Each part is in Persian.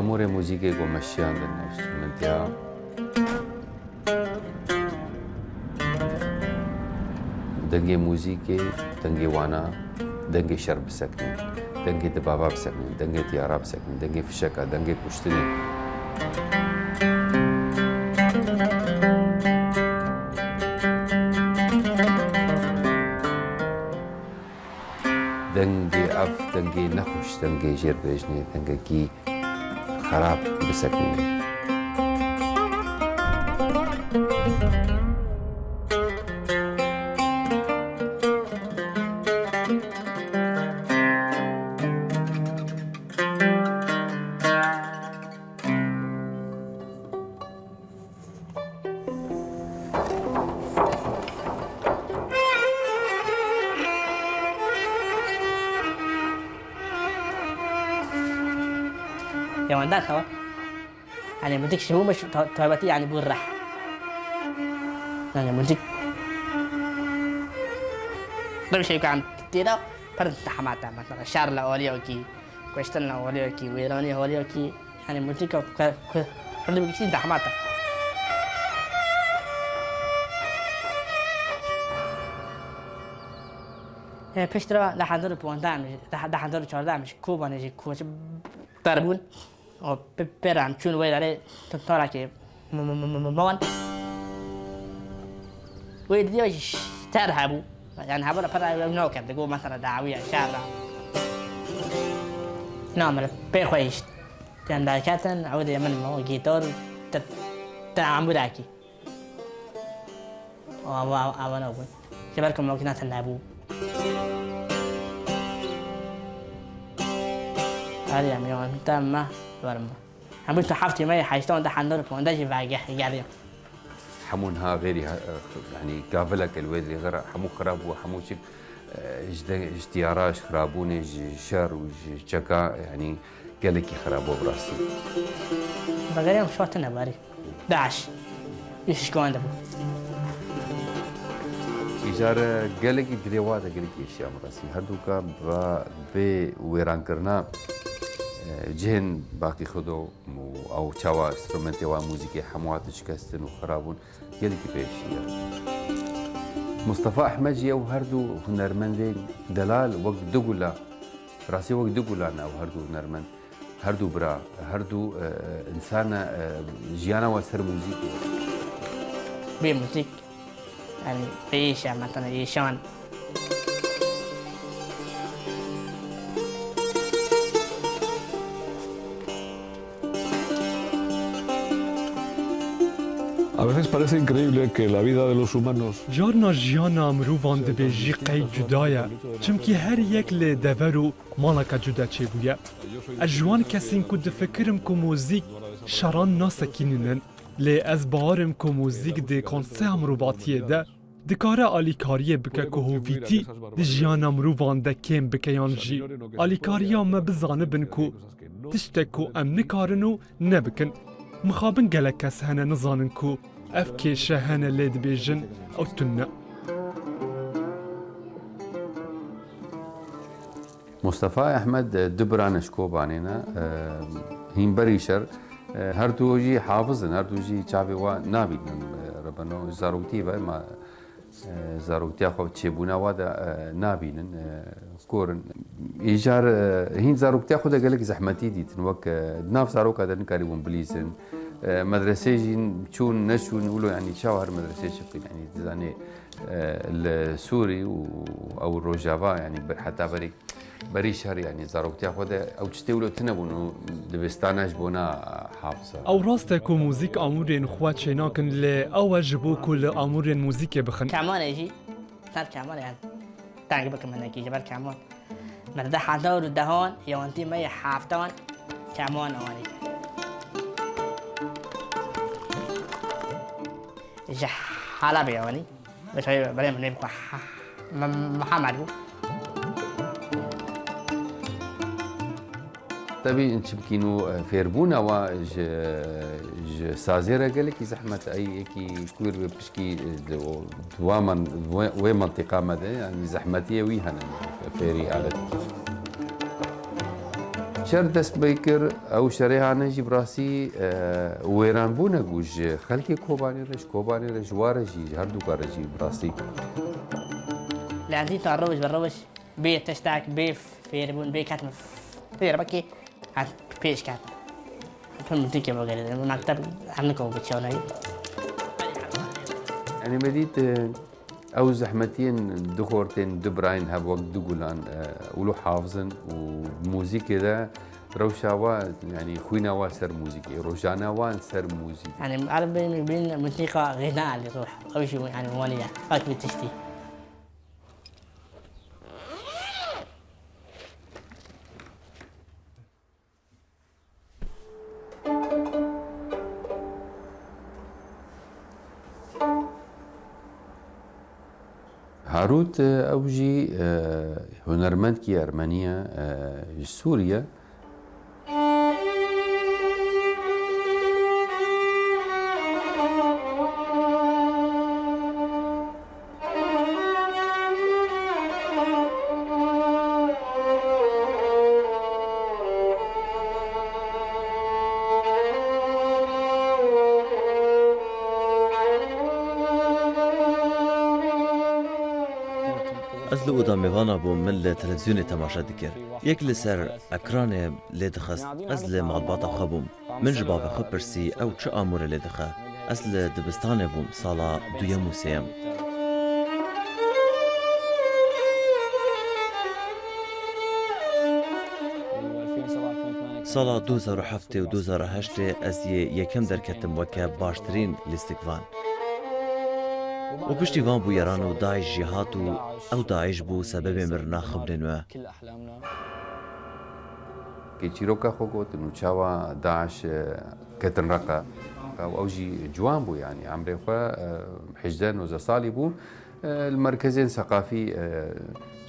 امور موزیکی کو مشیان دن انسترومنتیا دنگی موزیکی دنگی وانا دنگی شرب سکنی دنگی دبابا بسکنی دنگی تیارا بسکنی دنگی فشکا دنگی پشتنی دنگی اف دنگی نخوش دنگی جیر بیجنی دنگی کی خراب بسکنی يوم عندك خبر يعني مديك شو مش طيبتي يعني بقول راح يعني مديك طيب شيء كان تيدا فرد تحماتا مثلا شارلا أوليوكي كويستنا أوليوكي ويراني أوليوكي يعني مديك فرد بيكسين تحماتا بيشترى لحضر بوندام لحضر شهر مش كوبا نجي كوش تربون او برام چون وی داره تارا که موان وی دیوش ترهبو يعني هبولا فرا نوكب تقول مثلا دعوية شارع نعمل بيخويش كان داكاتن عود يمن مو جيتار تعمل داكي او نوبن شبالكم ممكن تنابو هذه يوم تامة ورمة هم بيتو حفتي ماي حيشتون ده حندور كون ده جيبا جاريو حمونها غيري يعني قابلك الويدري غير حمو خراب وحمو شيء اجتياراش خرابوني شر وجكا يعني قالك خرابو براسي بغيرهم شو تنباري داعش ايش كون ده إجارة قالك دريواتا قالك اشياء براسي هردوكا ب ويران كرنا جهن باقي خدو او تشاوا انسترومنتي و موسيقى حموات شكستن وخرابون قالك بيشيا مصطفى احمد جي او هردو هنرمند دلال وقت دغولا راسي وقت دغولا او هردو هنرمند هردو برا هردو انسان جيانا وسر موسيقى بموسيقى يعني بيشا مثلا يشان A veces parece increíble que la vida de los humanos جارنا جیانا مروان دبیجی قید جدایه چمکی هر یک لی دورو مالکا جدا چه بویه اجوان کسیم که دفکرم که موزیک شران ناسکیننن لی از بارم که موزیک دی کانسه امروباتیه ده دکاره آلیکاریه بکه که هوویتی دی جیانا مروان ده کم بکه یانجی آلیکاریه ما بزانه بن که تشته که ام نکارنو نبکن مخابن گلک کس هنه نزانن که اف کشه هنه لید بیجن او تنه مصطفى احمد دبرانش كوبانينا هين بريشر هردو جي حافظن هردو جي شعبي و نابين ربنا زاروتي ما زاروتي خو تشيبونا وادا نابين كورن ايجار هين زاروتي خو ده قالك زحمتي دي تنوك ناف زاروكا ده نكاريون بليسن مدرسه جين تشون نشون نقولوا يعني شاور مدرسه شقي يعني زاني السوري او الروجافا يعني حتى بري شهر يعني زاروكتي خود او تشتولو تنبونو دبستاناش بونا حافظه او راسته که موزیک آمورین خواه چه ناکن لی او جبو کل آمورین موزیک بخن كمان يجي صار كمان يعني تعجبك منك يجي بر كمان من ده حضور دهون يوانتي ما يحافتون كمان أواني يجي حالا بيواني بس هاي بري من يبقى محمد بو تبي نشبكينو فيربونا و سازيرا قالك زحمة أي كي كوير بشكي دوامن وين منطقة مدى يعني زحمتية ويهنا فيري على شر دست بيكر أو شريها نجي براسي ويران بونا جوج خلكي كوباني رش وارجي هردو كارجي براسي اللي عندي تعروج بالروش بي تشتاك بي فيربون بي كاتم فير بكي عن بيش كات فهم ديك بقول نكتب عنكم بتشوناي يعني مديت أو زحمتين دخورتين دبراين هاب وقت دقولان ولو حافظن وموسيقى ده روشاوا يعني خوينا واسر موسيقى روجانا وانسر موسيقى يعني عارف بين موسيقى غناء اللي روح أو شيء يعني موالية أكيد بتشتي هاروت أوجي هنرمند كي أرمنيا سوريا از لو دا میوانا بوم من ل تلویزیون تماشا دکر یک لسر اکران لدخست از ل معلومات خبوم من جباب خب پرسی او چه امور لدخه از ل دبستان بوم سالا دویم و سیم سالا 2007 و 2008 از یکم درکتم وکه باشترین لیستکوان و پشتی وان بو یران و داعش جهات و او داعش بو سبب مرنا خبرنوه كي تشيروكا خوكوت انه تشاوا داعش كتن رقا او جي جوان بو يعني عمري خوا حجدان وزا صالي بو المركزين ثقافي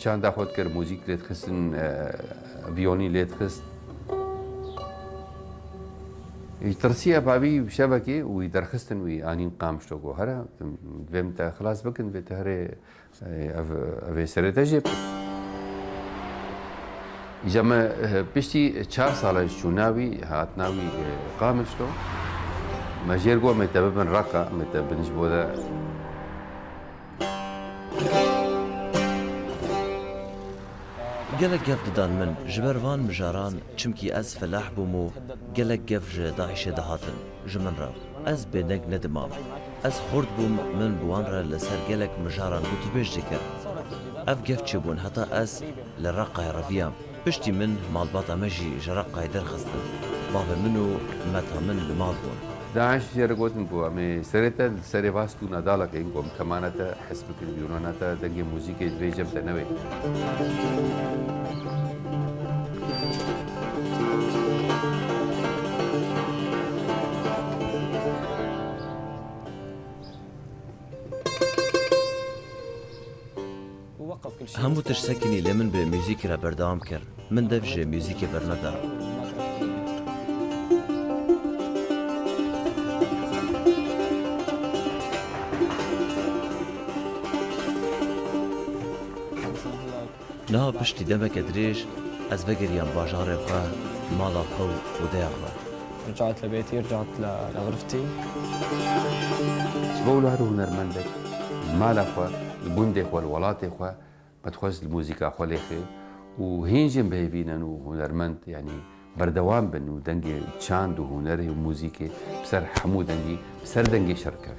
كان داخد كر موزيك ليت خسن فيوني ليت خست يترسيها بابي بشبكة ويدرخستن ويانين قامشتو جو هرا فهمت خلاص بكن بتهري افي سرتا جيب جما بيشتي 4 سال شوناوي هاتناوي قامشتو ماجيرغو متبن رقا متبن جبودا گلک گف دادن من جبروان مجاران چمکی از فلاح بومو گلک گف داعش دهاتن جمن را از بنگ ندمام از خورد بوم من بوان را لسر گلک مجاران بوتو بیش دکر اف گف چه بون حتی از لرقای رویام پشتی من مالباتا مجی جرقای درخستن بابا منو متا من لمال بون داعش جرقوتن بو امي سرتا سري باستو نادالك انكم كمانتا حسبك البيوناتا دنجي موسيقى بيجم تنوي همو تشسكني لمن بموسيقى را بردام كر من دفج موسيقى برندا نها بشتي دمك دريج از بقريان باجار خواه مالا خو وديا خواه رجعت لبيتي رجعت لغرفتي بقولوا هذا هنرمندك مال اخوة البندق اخوة الولات اخوة بتخوز الموسيقى اخوة ليخي وهينجم بهيبينن وهنرمند يعني بردوام بن ودنجي تشاند وهنري وموسيقى بسر حمود دنجي بسر دنجي شركة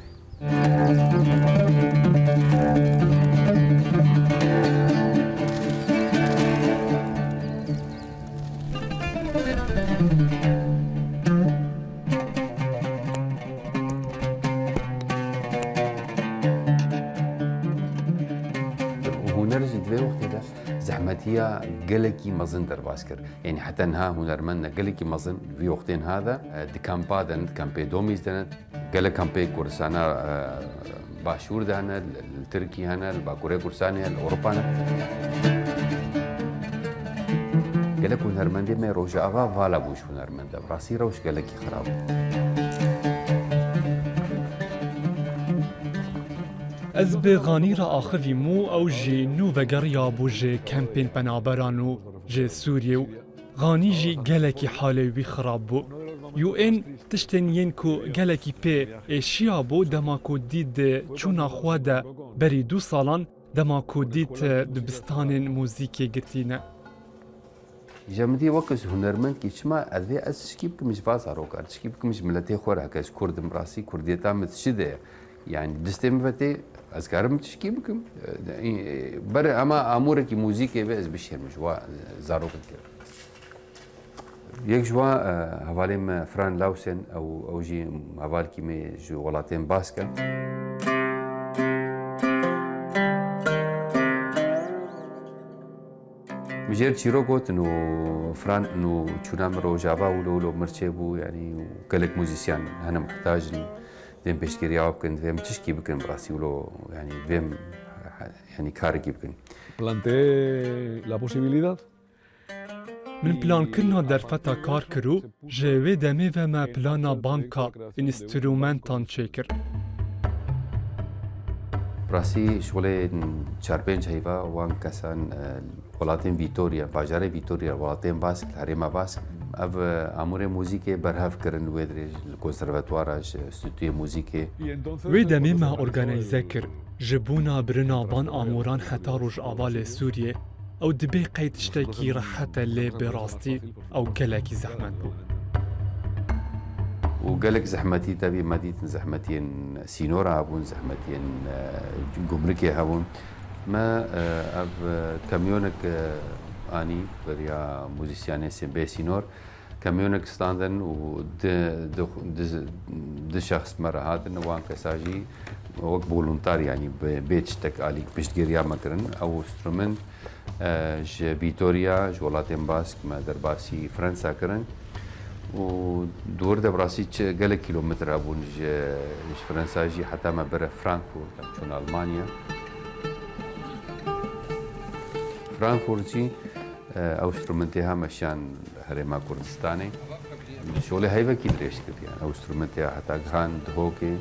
زحمتية قلقي مزن درباسكر يعني حتى انها هنرمنا قلقي مزن في وقتين هذا دكامبا دنت كامبي دوميز دنت قلق كامبي كورسانا باشور دهنا التركي هنا الباكوري كورساني الاوروبانا قلق هنرمندي ما روجا افا فالا بوش هنرمندا براسي روش قلقي خراب از به غانی را آخوی مو او جی نو وگر یا بو جی کمپین پنابرانو جی سوریه و غانيجي جالكي حالوي خرابو يو ان تشتنين كو جالكي بي اشيابو دماكو ديد چونا خوادا بري 2 سالان دماكو ديد دبستان موزيكي گرتينه جمدي وقت هنرمند كي شما أذي أسكيب كمش بازارو كار سكيب كمش ملتي خورا كاس كرد مراسي كرديتا متشدة يعني دستم فتي أذكارم تشكيبكم بر أما أمورك موزيكي بس بشير مجوا زارو كتير يك جوا هواليم فران لاوسن أو جي هوالكي مي جو ولاتين باسكن مجرد شيرو قلت انه فران انه شونام روجافا ولو مرشي بو يعني وكلك موزيسيان انا محتاج ديم بشكيريا وبكن ديم تشكي بكن براسي ولو يعني ديم يعني كاركي بكن Planteé la posibilidad. من بلان كنا درفتا كار كرو جوي دمي وما بلانا بانكا انسترومنتان چيكر براسي شغلي چاربنج هيفا وان كسان ولاتين فيتوريا باجاري فيتوريا ولاتين باسك الهريما باسك اف امور موزيكي برهاف كرن ويدري الكونسرفاتوار ستوديو موزيكي وي دمي ما اورغانيزا كر جبونا برنا بان اموران حتى روج اوال سوريا او دبي قيد شتاكي راحتا لي براستي او كلاكي زحمت بو وقالك زحمتي تبي مديت زحمتين سينورا هابون زحمتين جمركي هابون ما اب كاميونك اني بريا موزيسيان سي بي سينور كاميونك ستاندن و د شخص مره هاتن وان كساجي وقت فولونتار يعني بيتشتك عليك بشتغيريا مكرن او انسترومنت ج فيتوريا جولاتين باسك ما درباسي فرنسا كرن ودور ده براسي قال كيلومتر ابون فرنسا جي حتى ما برا فرانكفورت شون المانيا فرانكفورت جي او انسترومنتها مشان هرما كردستاني شغله هيفا كي دريش كده يعني او انسترومنتها حتى غاند هوكي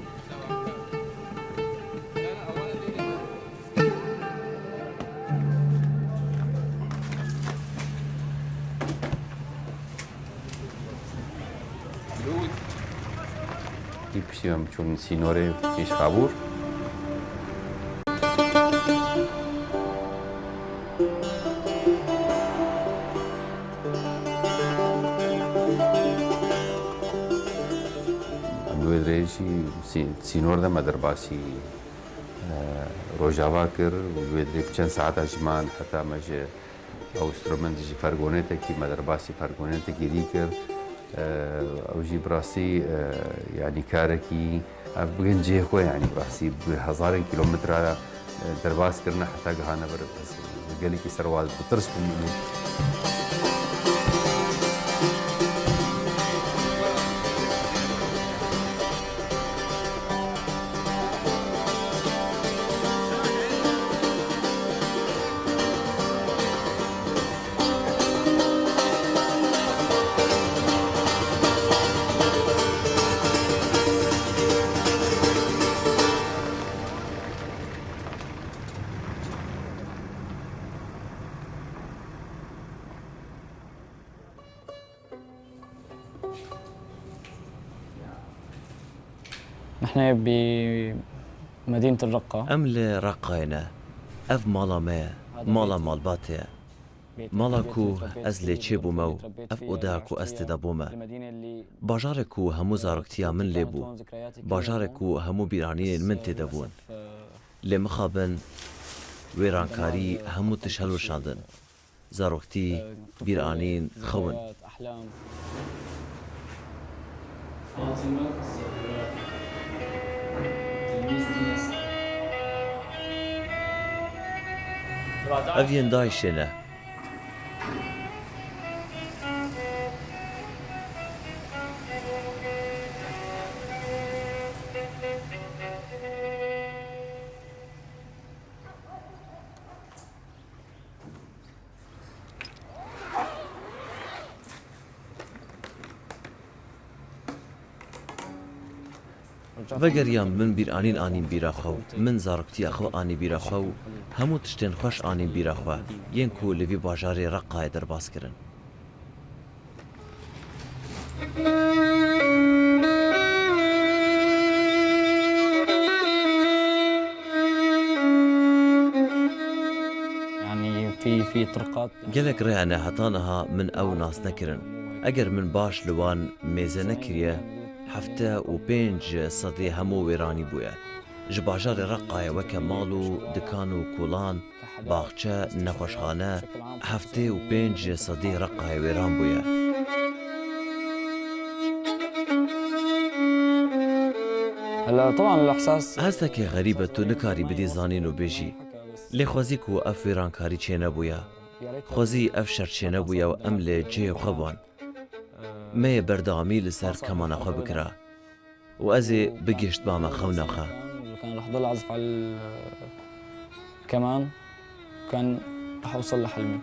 يبشيهم چون سينوري كيش خابور عملو دريشي سينور ده مدرباسي روجاوا كر ويدري بچند ساعت اجمان حتى مجه او انسترومنت جي فرغونيتا كي مدرباسي فرغونيتا كي ديكر او جي براسي يعني كاركي بغن جي خو يعني براسي بهزار كيلومتر درباس كرنا حتى غانا بس قال لي سروال بترس منه نحن بمدينة الرقة أمل رقاينة أف مالا ما مالا مالباتيا مالاكو أزلي تشيبو مو أف أوداكو أستدابوما باجاركو همو زاركتيا من ليبو باجاركو همو بيرانين من تدابون لمخابن ويرانكاري همو تشهلو شاندن زاركتي بيرانين خون أفين دايشنا وگریان من بیرانین آنین بیراخو من زارکتی اخو آنی بیراخو همو تشتن خوش آنین بیراخو ین کو لوی باجاری رقای در باز کرن يعني في طرقات gelek rêyane hetanaha min ew nas nekirin. Eger min baş li wan mêze nekiriye, hefte û pênc sedî hemû wêranî bûye. Ji bajarê Reqqayê weke mal û dikan û kulan, baxçe, nexweşxane, heftê û pênc sedî Reqqayê wêran bûye. هلا طبعا الاحساس Hestekê xerîb e tu nikarî bidî zanîn û bêjî. Lê xwezî ku ev wêrankarî çê nebûye. Xwezî ev şer çê nebûye û em lê cihê xwe ban. Me yê berdewamî li ser kemana xwe bikira. û ez ê bigîştbame xewna xwe. كان رح ضل اعزف على الكمان كان رح اوصل لحلمي.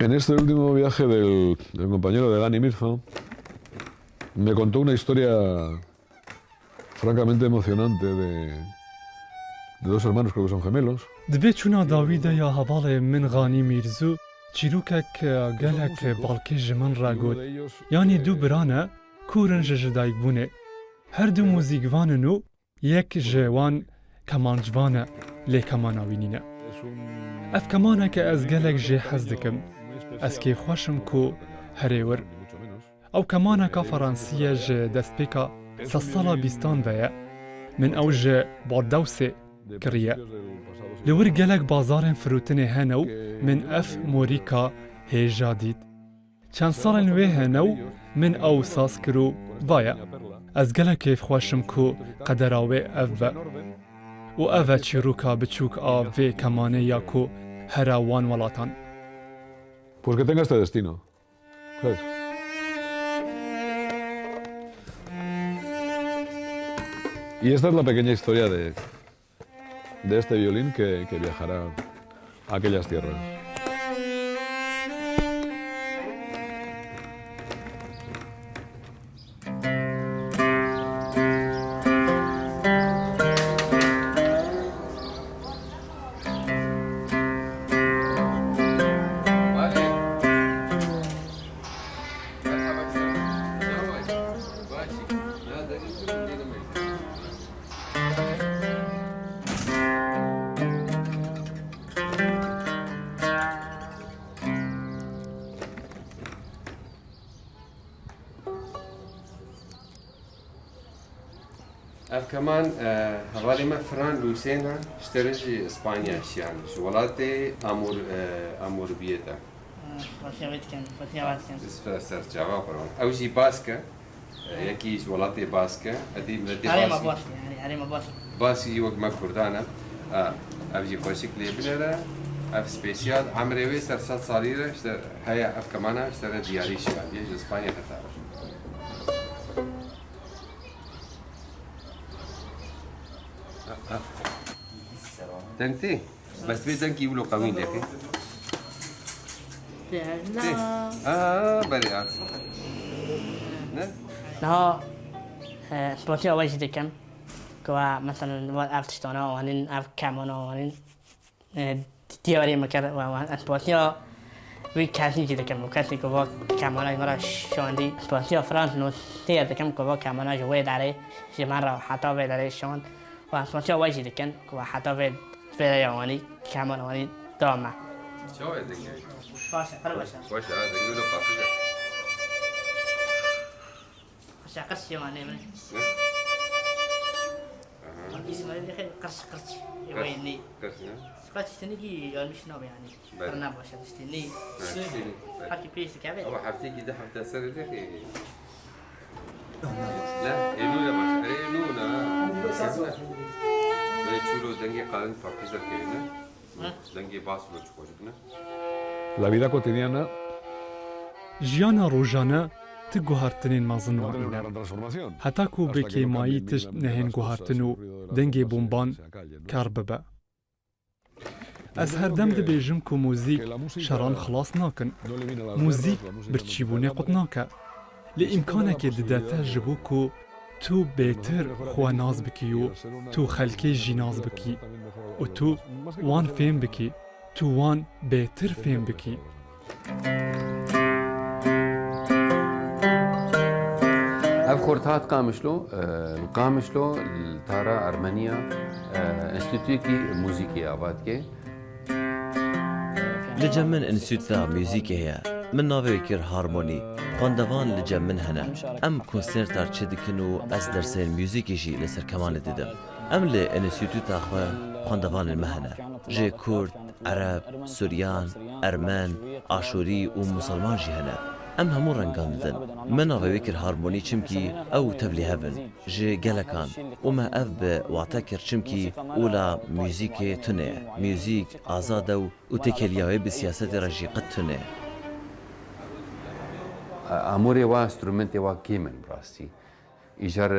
En este último viaje del compañero de Gani Mirza, me contó una historia francamente emocionante de dos hermanos, creo que son gemelos. Dibê çûna dawî de ya hevalê min Ganî Mîrzu çîrokek gelek balkê ji min re got. Yanî du biran e kûrin ji jidayîkbûnê. Her du mûzîkvanin û yek ji wan kemancvan e lê kemana wînîne. Ev kemaneke ez gelek jê hez dikim. Ez kê xweşim ku herê wir. Ew kemaneka Fransî ji destpêka sala bîstan ve ye. Min ew ji Bordewsê kiriye. Li wir gelek bazarên firûtinê hene û min ev morîka hêja dît. Çend salên wê hene û min ew saz kir û vaye. Ez gelek kêfxweşim ku qedera wê ev be. û ev e çîroka biçûk a vê kemanê ya ku hera wan welatan. Pues que tenga este destino. ¿Sabes? Y esta es la pequeña historia de este violín que viajará a aquellas tierras. اف كمان حوالي ما فران لوسينا اشترجي اسبانيا شيان شوكولاتي امور بيتا سر جواب او جي باسكا يكي شوكولاتي باسكا ادي ملتي باسكي وقت ما كردانا اف جي خوشك لي بنرا اف سبيشال عمري وي سر سات صاريره هيا اف كمان اشترى دياري شيان يجي اسبانيا خطر تنتي بس في تنكي يقولوا قوي لك بري عارف لا سبوتي أول شيء كم كوا مثلا وأفتشتنا وانين أف كامونا وانين تياري مكر وان سبوتي وی کسی چیزی کم کسی که با کمانای مرا شاندی سپاسی فرانس نو تیار کم که با کمانای جوی داره جمان را حتی وی داره شان و سپاسی وای چیزی کن که حتی وی یوانی کمانانی دامه. چه دیگه؟ باشه فرق باشه. باشه دیگه لو باشه. باشه قصی یوانی من. اسمه اللي قرش يويني قرش تنيجي يعني مش نوع يعني برنامج عشان تشتني حكي بيس كعبة هو حفتي كده حفتي السر ده لا إنونا باش إنونا بيشولو دنجي قارن فاكيزر كينا دنجي باس بتشوفنا La vida cotidiana ژیانە ڕۆژانە ت گوهارتنین no مەزن tiene una وانە gran transformación. هەتاکو Hasta que no بێکێمایی cambie تشت mi- نەهێن las گوهارتن و cosas, el ruido de la دەنگێ vida, بۆمبان se acallen, ¿no? کار ببە ئەس هەردەم دەبێژم کو موزیک شەڕان خلاص ناکن No elimina las موزیک guerras, la música برچیبوونێ no قوت te ناکە لە ئیمکانێکی دداتە ji بۆ کو تو بێتر خوا ناز بکی و تو خەلکێ ژی ناز بکی و تو وان فێم بکی تو وان بێتر فێم بکی اف خورتات قامشلو تارا ارمنيا انستيتوتي موسيقي آباد كي لجم من انسوتا موزیک هەیە من ناوێ کرد هارمۆنی خواندەوان لجم من هەنە ئەم کۆنسێرتار چ دکن و ئەس دەرسێن موزیکیشی لەسەر کەمانە ددم ئەم لە ئەنسیتوتا خوێ خواندەوانن مە هەنە ژێ کورد عەرەب سوریان ئەرمەن ئاشوری و مسلمان ژی هەنە ئەم هەموو ڕەنگان ددن من ناوێ کرد هارمۆنی چمکی ئەو تەبلی هەبن ژێ گەلەکان ومە ئەف بە واتە کرد چمکی ئولا موزیکێ تونێ موزیک ئازادە و تێکێلیاوێ بە سیاسەتی ڕەژی قەت تونێ اموري وا انسترومنتي وا كيمن براستي ايجار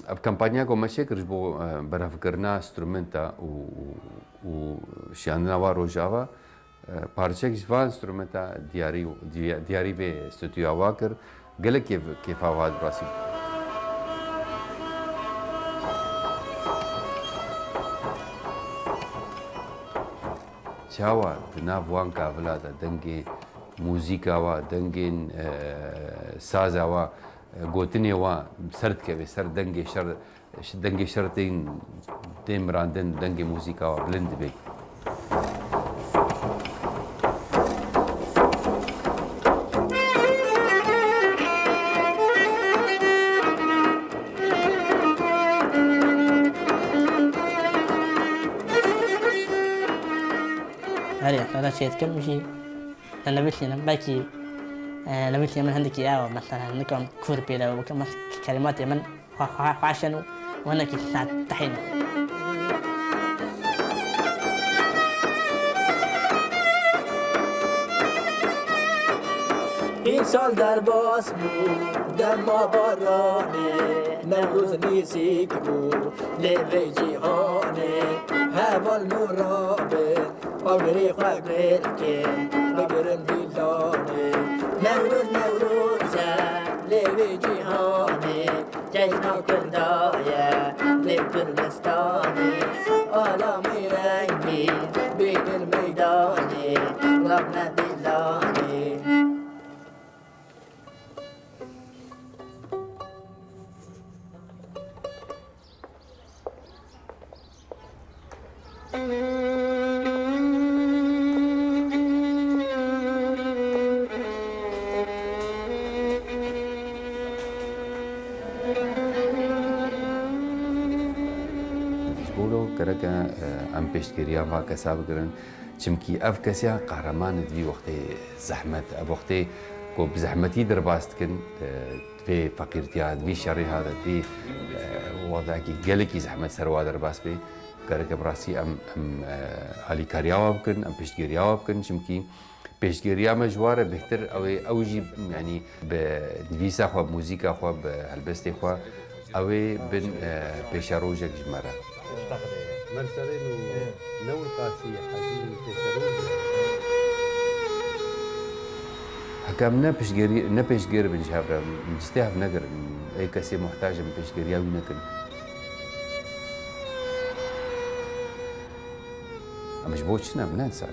اف كامبانيا كو ماشي كرجبو برا فكرنا انسترومنتا و شيانا وا روجاوا پارچه جوا انسترومنتا دیاری به استودیو واکر گله كيف اواد براسي چاوا دنا بوان کاولا دنگي موزیکا وا دنگین سازا وا گوتنی وا سرد که سر دنگی شرطین تیم راندن دنگی موزیکا وا بلند بی هريا أنا شيء كم شيء أنا بيتنا باكي أنا بيتنا من عندك يا مثلا نكون كور بيلا وكم كلمات من عشان وأنا كي تحين این سال در باز بود در ما بارانه نوروز نیزیک بود لیوه جیهانه هوال مرابه آگری خواه بلکن بگرن بیلانه نوروزه لیوه جیهانه جشنا کردایه لیو کرمستانه آلامی رنگی بیدل میدانه لب ندیلانه بولو کرکه ام پشتگیریا وا کسا بگرن چمکی اف کسیا قهرمان دوی وقت زحمت وقت کو بزحمتی در باست کن في فقيرتي دوی شری هذا دوی وضع کی گله کی زحمت سروا در باست بی کرکه براسی ام علی کاریا بکن ام پشتگیریا بکن چمکی پشتگیریا مجواره بهتر او جی يعني بدویسا خو موزیکا خو هلبستی خو او بن پیشروجک جمره مرسلين ونور قاسية حاجين تشرون حكام نبيش غير بن شابرا مستهف نقر اي كسي محتاج من بيش غير ياوي نكن مش بوتشنا بننسى